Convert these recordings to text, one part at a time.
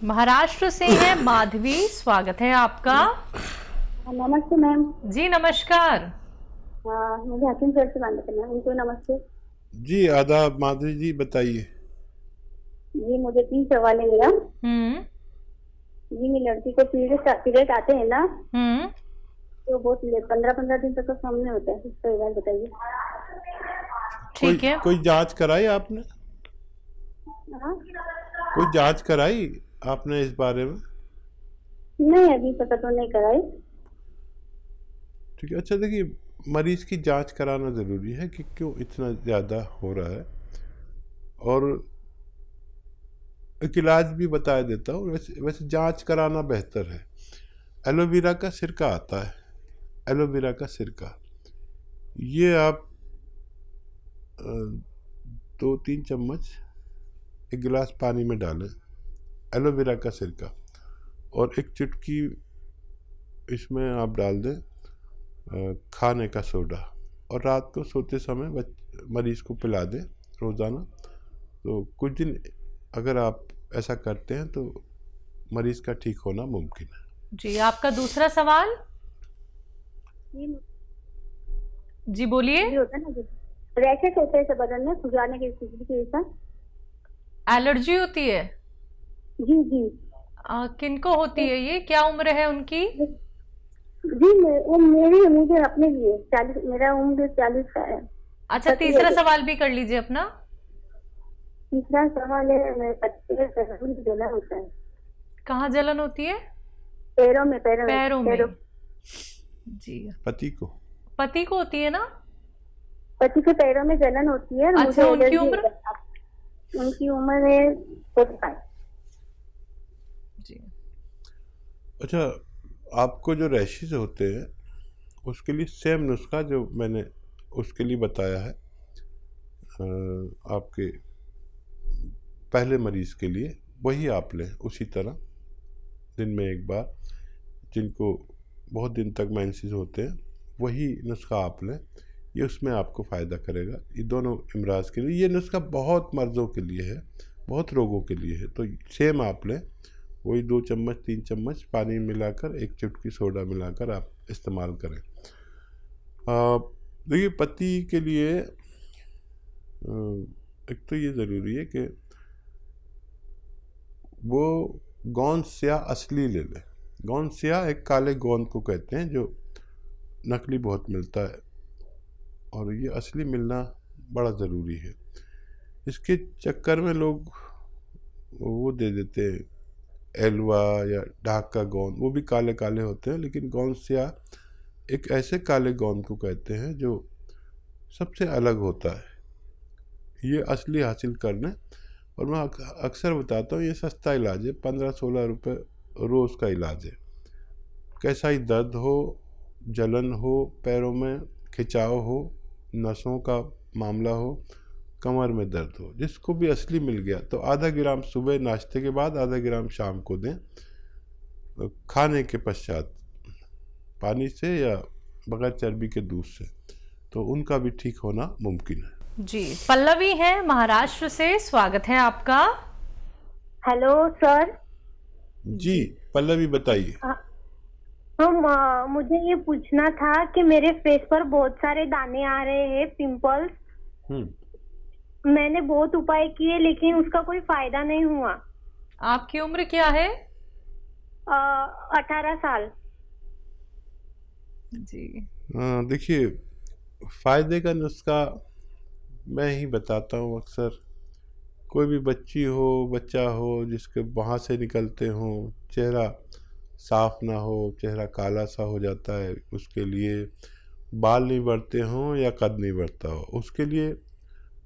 महाराष्ट्र से है माधवी, स्वागत है आपका। नमस्ते मैम। जी नमस्कार। मुझे हकीमगढ़ से बात करना है। उनको नमस्ते जी। आदाब माधवी जी, बताइए। जी। मुझे 3 सवाल है मेरा। जी, मेरी लड़की को पीरियड आते हैं ना, तो बहुत 15-15 दिन तक तो सामने होता है। इसका इलाज बताइए। ठीक है। कोई जांच कराई आपने? हाँ? कोई जांच कराई आपने इस बारे में? नहीं, अभी पता तो नहीं कराई। ठीक है। अच्छा, देखिए, मरीज की जांच कराना ज़रूरी है कि क्यों इतना ज़्यादा हो रहा है, और एक इलाज भी बता देता हूँ। वैसे जांच कराना बेहतर है। एलोवेरा का सिरका आता है, एलोवेरा का सिरका, ये आप 2-3 चम्मच एक गिलास पानी में डालें, एलोवेरा का सिरका, और एक चुटकी इसमें आप डाल दें खाने का सोडा, और रात को सोते समय मरीज़ को पिला दें रोज़ाना। तो कुछ दिन अगर आप ऐसा करते हैं तो मरीज़ का ठीक होना मुमकिन है। जी, आपका दूसरा सवाल। जी बोलिए। होता है ना, रैशेस होते हैं बदन में, खुजाने की स्थिति के साथ। एलर्जी होती है? जी जी। किनको होती है ये, क्या उम्र है उनकी? जी, वो मुझे अपने लिए 40, मेरा उम्र 40 का है। अच्छा, तीसरा सवाल भी कर लीजिए अपना। तीसरा सवाल है, मेरे पति में जलन होता है। कहाँ जलन होती है? पैरों में। पैरों में। जी, पति को होती है ना? पति के पैरों में जलन होती है। अच्छा, उनकी उम्र? उनकी उम्र है 45। जी। अच्छा, आपको जो रैशेज होते हैं उसके लिए सेम नुस्खा जो मैंने उसके लिए बताया है आपके पहले मरीज के लिए, वही आप लें उसी तरह, दिन में एक बार। जिनको बहुत दिन तक मेंसेस होते हैं वही नुस्खा आप लें, ये उसमें आपको फ़ायदा करेगा। ये दोनों इमराज के लिए, ये नुस्खा बहुत मर्ज़ों के लिए है, बहुत रोगों के लिए है। तो सेम आप लें, वही 2 चम्मच 3 चम्मच पानी मिलाकर, एक चुटकी सोडा मिलाकर आप इस्तेमाल करें। देखिए, पति के लिए एक तो ये ज़रूरी है कि वो गोंद स्याह असली ले ले। गोंद स्याह एक काले गोंद को कहते हैं, जो नकली बहुत मिलता है, और ये असली मिलना बड़ा ज़रूरी है। इसके चक्कर में लोग वो दे देते हैं, एलवा या ढाक का गोंद, वो भी काले काले होते हैं, लेकिन गोंद स्याह एक ऐसे काले गोंद को कहते हैं जो सबसे अलग होता है। ये असली हासिल करने, और मैं अक्सर बताता हूँ, ये सस्ता इलाज है, 15-16 रुपये रोज़ का इलाज है। कैसा ही दर्द हो, जलन हो, पैरों में खिंचाव हो, नसों का मामला हो, कमर में दर्द हो, जिसको भी असली मिल गया तो आधा ग्राम सुबह नाश्ते के बाद, आधा ग्राम शाम को दें, खाने के पश्चात, पानी से या बगैर चर्बी के दूध से, तो उनका भी ठीक होना मुमकिन है। जी, पल्लवी है महाराष्ट्र से, स्वागत है आपका। Hello sir. जी पल्लवी, बताइए। मुझे ये पूछना था कि मेरे फेस पर बहुत सारे दाने आ रहे हैं, पिंपल्स। मैंने बहुत उपाय किए लेकिन उसका कोई फायदा नहीं हुआ। आपकी उम्र क्या है? 18 साल। जी। देखिए, फ़ायदे का नुस्खा मैं ही बताता हूँ अक्सर। कोई भी बच्ची हो, बच्चा हो, जिसके वहाँ से निकलते हों, चेहरा साफ ना हो, चेहरा काला सा हो जाता है, उसके लिए बाल नहीं बढ़ते हों या कद नहीं बढ़ता हो, उसके लिए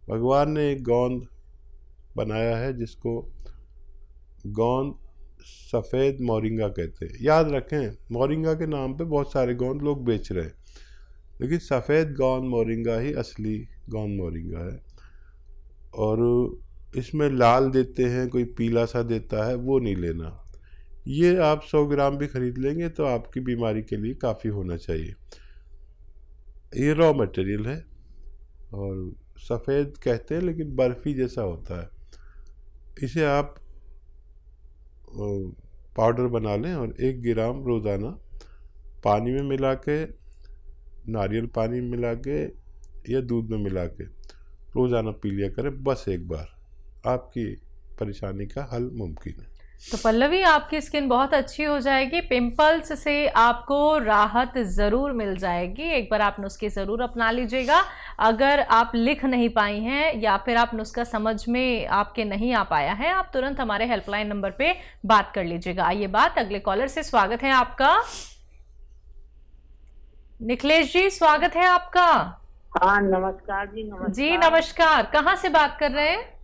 भगवान ने एक गोंद बनाया है जिसको गोंद सफ़ेद मोरिंगा कहते हैं। याद रखें, मोरिंगा के नाम पे बहुत सारे गोंद लोग बेच रहे हैं, लेकिन सफ़ेद गोंद मोरिंगा ही असली गोंद मोरिंगा है। और इसमें लाल देते हैं, कोई पीला सा देता है, वो नहीं लेना। ये आप 100 ग्राम भी खरीद लेंगे तो आपकी बीमारी के लिए काफ़ी होना चाहिए। ये रॉ मटेरियल है, और सफ़ेद कहते हैं लेकिन बर्फ़ी जैसा होता है। इसे आप पाउडर बना लें और 1 ग्राम रोज़ाना पानी में मिला के, नारियल पानी में मिला के या दूध में मिला के रोज़ाना पी लिया करें, बस एक बार। आपकी परेशानी का हल मुमकिन है। तो पल्लवी, आपकी स्किन बहुत अच्छी हो जाएगी, पिंपल्स से आपको राहत ज़रूर मिल जाएगी। एक बार आप नुस्खे ज़रूर अपना लीजिएगा। अगर आप लिख नहीं पाई हैं या फिर आप नुस्खा समझ में आपके नहीं आ पाया है, आप तुरंत हमारे हेल्पलाइन नंबर पे बात कर लीजिएगा। आइए बात अगले कॉलर से। स्वागत है आपका निखिलेश जी, स्वागत है आपका। हाँ नमस्कार जी। नमस्कार जी नमस्कार, कहाँ से बात कर रहे हैं?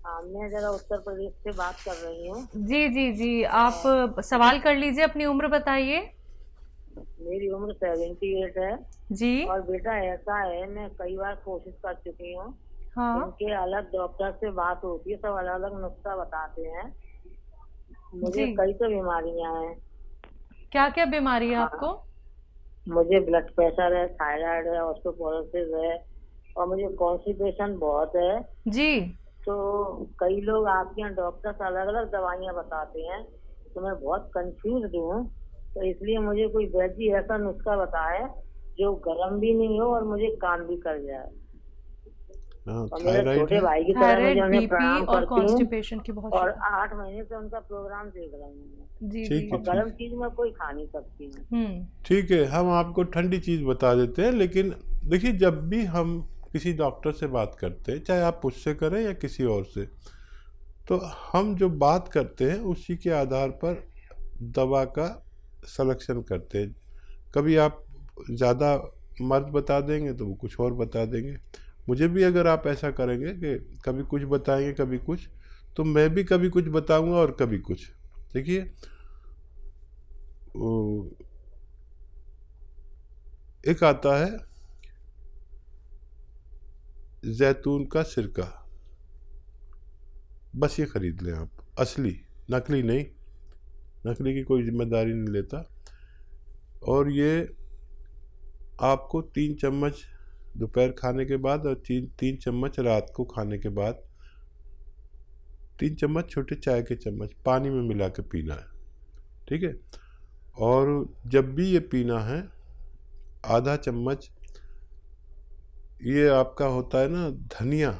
हाँ, मैं जरा उत्तर प्रदेश से बात कर रही हूँ। जी जी जी, आप सवाल कर लीजिए, अपनी उम्र बताइए। मेरी उम्र 78 है जी। और बेटा ऐसा है, मैं कई बार कोशिश कर चुकी हूँ। हाँ। इनके अलग डॉक्टर से बात होती है, सब अलग अलग नुस्खा बताते हैं। मुझे कई तो बीमारियां हैं। क्या क्या बीमारी है आपको? मुझे ब्लड प्रेशर है, थायराइड है, ऑस्टियोपोरोसिस है और मुझे कॉन्स्टिपेशन बहुत है जी। तो कई लोग आपके यहाँ डॉक्टर अलग अलग दवाइयाँ बताते हैं, तो मैं बहुत कंफ्यूज हूँ। तो इसलिए मुझे कोई वैद्य ऐसा नुस्खा बताए जो गर्म भी नहीं हो और मुझे काम भी कर जाए। और मेरे छोटे भाई की तरह मैं उन्हें प्रणाम करती हूँ और 8 महीने से उनका प्रोग्राम देख रही हूँ। जी। और गर्म चीज में कोई खा नहीं सकती हूँ। ठीक है, हम आपको ठंडी चीज़ बता देते हैं। लेकिन देखिए, जब भी हम किसी डॉक्टर से बात करते हैं, चाहे आप मुझसे करें या किसी और से, तो हम जो बात करते हैं उसी के आधार पर दवा का सिलेक्शन करते हैं। कभी आप ज़्यादा मर्ज बता देंगे तो वो कुछ और बता देंगे। मुझे भी अगर आप ऐसा करेंगे कि कभी कुछ बताएंगे कभी कुछ, तो मैं भी कभी कुछ बताऊंगा और कभी कुछ। देखिए, एक आता है जैतून का सिरका, बस ये खरीद लें आप, असली, नकली नहीं। नकली की कोई जिम्मेदारी नहीं लेता। और ये आपको 3 चम्मच दोपहर खाने के बाद और 3 चम्मच रात को खाने के बाद, 3 चम्मच छोटे चाय के चम्मच पानी में मिला के पीना है। ठीक है। और जब भी ये पीना है, आधा चम्मच ये आपका होता है ना धनिया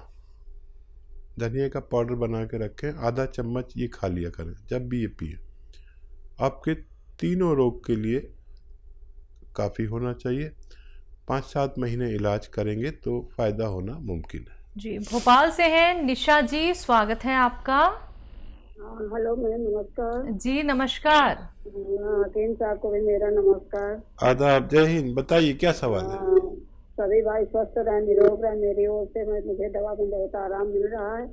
का पाउडर बना के रखें, आधा चम्मच ये खा लिया करें जब भी ये पिए। आपके तीनों रोग के लिए काफ़ी होना चाहिए। 5-7 महीने इलाज करेंगे तो फ़ायदा होना मुमकिन है। जी, भोपाल से हैं निशा जी, स्वागत है आपका। हेलो मैम, नमस्कार जी नमस्कार। तीन साहब को भी मेरा नमस्कार। आदाब, जय हिंद। बताइए क्या सवाल है? सभी भाई स्वस्थ रहे, निरोग रहे। मेरी ओर से मुझे दवा में बहुत आराम मिल रहा है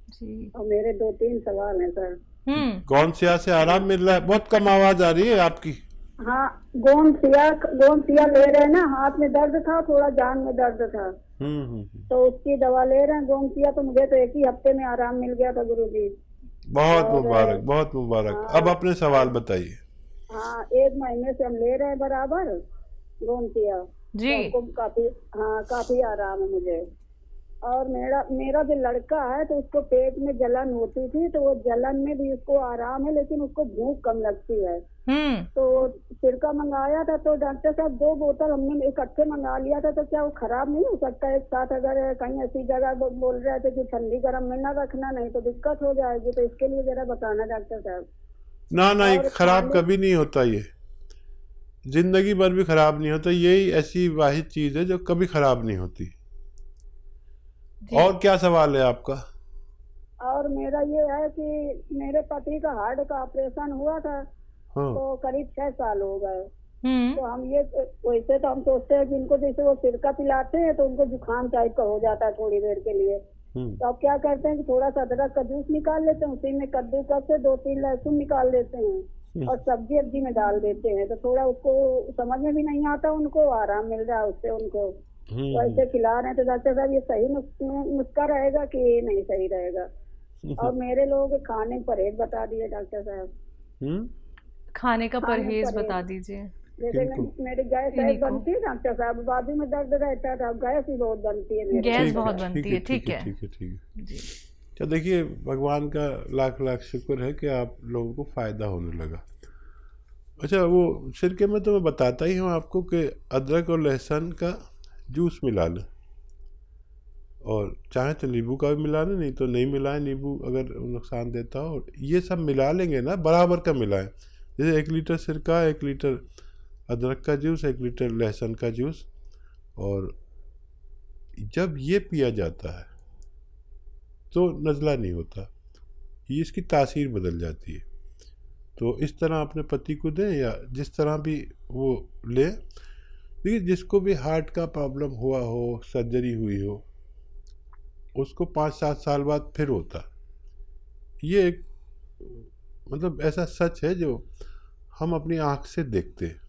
जी। और मेरे 2-3 सवाल हैं सर। कौन से आराम मिल रहा है? बहुत कम आवाज आ रही है आपकी। हाँ, गोंसिया ले रहे हैं ना, हाथ में दर्द था, थोड़ा जान में दर्द था, तो उसकी दवा ले रहे हैं गोंसिया। तो मुझे तो 1 ही हफ्ते में आराम मिल गया था गुरुजी। बहुत मुबारक, बहुत मुबारक। अब अपने सवाल बताइए। हाँ, 1 महीने से हम ले रहे हैं बराबर गोंसिया जी। तो काफी आराम है मुझे। और मेरा जो लड़का है तो उसको पेट में जलन होती थी, तो वो जलन में भी उसको आराम है, लेकिन उसको भूख कम लगती है। तो सिरका मंगाया था, तो डॉक्टर साहब 2 बोतल हमने इकट्ठे मंगा लिया था, तो क्या वो खराब नहीं हो सकता एक साथ? अगर कहीं ऐसी जगह बोल रहे थे कि ठंडी गर्म में ना रखना, नहीं तो दिक्कत हो जाएगी, तो इसके लिए जरा बताना डॉक्टर साहब। ना, ये खराब कभी नहीं होता, ये जिंदगी भर भी खराब नहीं होता। यही ऐसी वाहिद चीज है जो कभी खराब नहीं होती। और क्या सवाल है आपका? और मेरा ये है कि मेरे पति का हार्ट का ऑपरेशन हुआ था। हाँ। तो करीब 6 साल हो गए। तो हम ये वैसे तो हम सोचते हैं कि इनको जैसे वो सिरका पिलाते हैं तो उनको जुकाम टाइप का हो जाता है थोड़ी देर के लिए। तो अब क्या करते हैं कि थोड़ा सा अदरक का जूस निकाल लेते हैं, उसी में कद्दूकस से 2-3 लहसुन निकाल लेते हैं और सब्जी में डाल देते हैं। तो थोड़ा उसको समझ में भी नहीं आता, उनको आराम मिल रहा है उससे उनको। वैसे खिला रहे हैं। तो डॉक्टर साहब ये सही नुस्खा रहेगा कि नहीं सही रहेगा? और मेरे लोग खाने परहेज बता दिए डॉक्टर साहब। खाने का परहेज बता दीजिए। जैसे मेरी गैस बनती है डॉक्टर साहब, बाजू में दर्द रहता था, गैस ही बहुत बनती है मेरी। गैस बहुत बनती है। ठीक है, क्या देखिए, भगवान का लाख लाख शुक्र है कि आप लोगों को फ़ायदा होने लगा। अच्छा, वो सिरके में तो मैं बताता ही हूँ आपको कि अदरक और लहसुन का जूस मिला लें, और चाहे तो नींबू का भी मिला लें, नहीं तो नहीं मिलाएं, नींबू अगर नुकसान देता हो। ये सब मिला लेंगे ना, बराबर का मिलाएं। जैसे 1 लीटर सिरका, 1 लीटर अदरक का जूस, 1 लीटर लहसुन का जूस, और जब ये पिया जाता है तो नज़ला नहीं होता, ये इसकी तासीर बदल जाती है। तो इस तरह अपने पति को दें या जिस तरह भी वो लें। देखिए, जिसको भी हार्ट का प्रॉब्लम हुआ हो, सर्जरी हुई हो, उसको 5-7 साल बाद फिर होता। ये एक मतलब ऐसा सच है जो हम अपनी आँख से देखते हैं।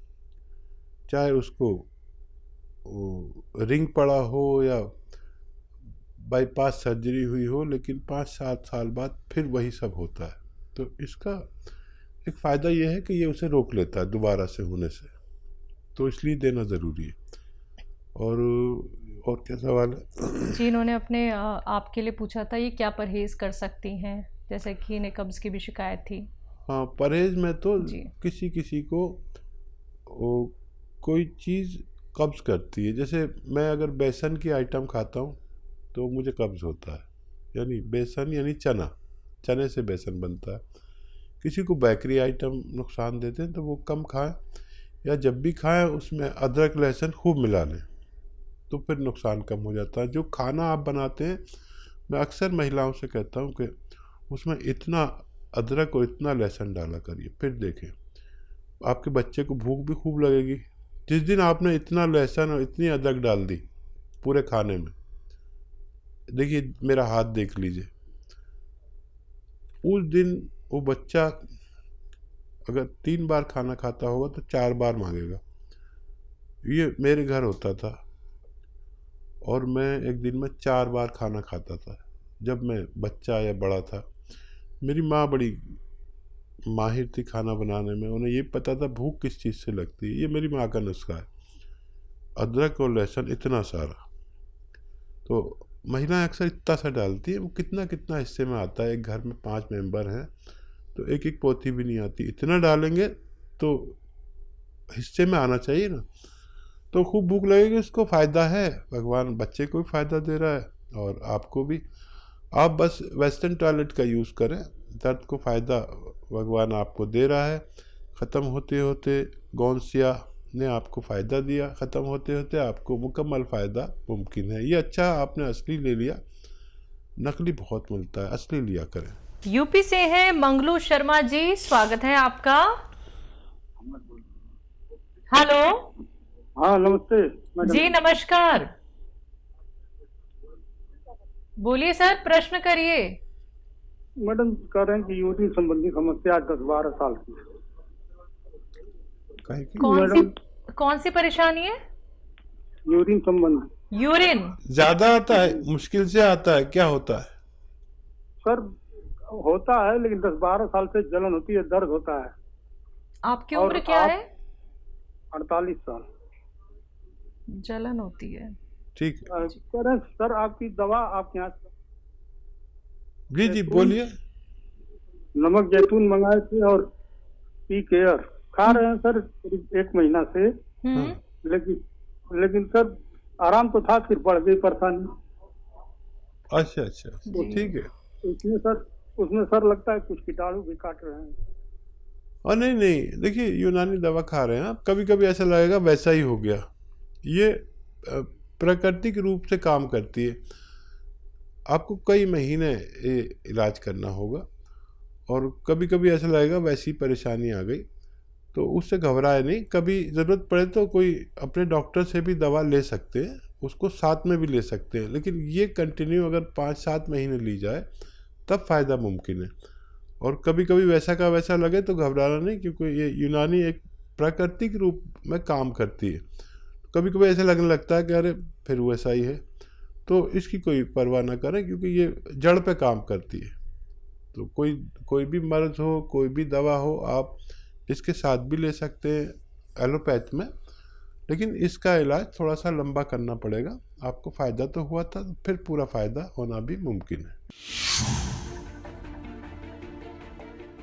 चाहे उसको रिंग पड़ा हो या बाईपास सर्जरी हुई हो, लेकिन 5-7 साल बाद फिर वही सब होता है। तो इसका एक फ़ायदा ये है कि ये उसे रोक लेता है दोबारा से होने से, तो इसलिए देना ज़रूरी है। और क्या सवाल है? जी, इन्होंने अपने आपके लिए पूछा था, ये क्या परहेज़ कर सकती हैं, जैसे कि इन्हें कब्ज़ की भी शिकायत थी। हाँ, परहेज़ में तो जी। किसी को कोई चीज़ कब्ज़ करती है। जैसे मैं अगर बेसन की आइटम खाता हूँ तो मुझे कब्ज़ होता है, यानी बेसन यानी चने से बेसन बनता है। किसी को बेकरी आइटम नुकसान देते हैं तो वो कम खाएं, या जब भी खाएं उसमें अदरक लहसुन खूब मिला लें, तो फिर नुकसान कम हो जाता है। जो खाना आप बनाते हैं, मैं अक्सर महिलाओं से कहता हूँ कि उसमें इतना अदरक और इतना लहसुन डाला करिए, फिर देखें आपके बच्चे को भूख भी खूब लगेगी। जिस दिन आपने इतना लहसुन और इतनी अदरक डाल दी पूरे खाने में, देखिए मेरा हाथ देख लीजिए, उस दिन वो बच्चा अगर 3 बार खाना खाता होगा तो 4 बार मांगेगा। ये मेरे घर होता था, और मैं एक दिन में 4 बार खाना खाता था जब मैं बच्चा या बड़ा था। मेरी माँ बड़ी माहिर थी खाना बनाने में, उन्हें ये पता था भूख किस चीज़ से लगती है। ये मेरी माँ का नुस्खा है, अदरक और लहसुन इतना सारा। तो महिलाएं अक्सर इतना सा डालती है, वो कितना कितना हिस्से में आता है। एक घर में 5 मेंबर हैं तो एक एक पोथी भी नहीं आती, इतना डालेंगे तो हिस्से में आना चाहिए ना, तो खूब भूख लगेगी। उसको फ़ायदा है, भगवान बच्चे को भी फ़ायदा दे रहा है और आपको भी। आप बस वेस्टर्न टॉयलेट का यूज़ करें, दर्द को फ़ायदा भगवान आपको दे रहा है। ख़त्म होते होते गौनसिया ने आपको फ़ायदा दिया, ख़त्म होते होते आपको मुकम्मल फ़ायदा मुमकिन है। ये अच्छा आपने असली ले लिया, नकली बहुत मिलता है, असली लिया करें। यूपी से हैं मंगलू शर्मा जी, स्वागत है आपका। हेलो। हाँ, नमस्ते जी नमस्कार, बोलिए सर, प्रश्न करिए। मैडम कह रहे हैं कि यूरिन संबंधी समस्या 10-12 साल की है। कौन सी परेशानी है? यूरिन संबंधी। यूरिन ज़्यादा आता है, मुश्किल से आता है, क्या होता है? सर होता है, लेकिन 10-12 साल से जलन होती है, दर्द होता है। आपकी उम्र क्या है? 48 साल। जलन होती है, ठीक है। कह रहे हैं सर आपकी दवा आपके यहाँ जी जी बोलिए। नमक जैतून मंगाए थे और पी केयर खा रहे हैं सर करीब 1 महीना से, लेकिन सर आराम तो था, फिर बढ़ गई परेशानी। अच्छा तो ठीक है। उसमें सर लगता है कुछ कीटाणु भी काट रहे हैं। और नहीं, देखिए यूनानी दवा खा रहे हैं आप, कभी कभी ऐसा लगेगा वैसा ही हो गया। ये प्राकृतिक रूप से काम करती है। आपको कई महीने इलाज करना होगा, और कभी कभी ऐसा लगेगा वैसी परेशानी आ गई, तो उससे घबराए नहीं। कभी ज़रूरत पड़े तो कोई अपने डॉक्टर से भी दवा ले सकते हैं, उसको साथ में भी ले सकते हैं, लेकिन ये कंटिन्यू अगर 5-7 महीने ली जाए तब फ़ायदा मुमकिन है। और कभी कभी वैसा का वैसा लगे तो घबराना नहीं, क्योंकि ये यूनानी एक प्राकृतिक रूप में काम करती है। कभी कभी ऐसा लगने लगता है कि अरे फिर वैसा ही है, तो इसकी कोई परवाह ना करें, क्योंकि ये जड़ पे काम करती है। तो कोई भी मर्ज हो, कोई भी दवा हो, आप इसके साथ भी ले सकते हैं एलोपैथ में, लेकिन इसका इलाज थोड़ा सा लंबा करना पड़ेगा। आपको फ़ायदा तो हुआ था, फिर पूरा फ़ायदा होना भी मुमकिन है।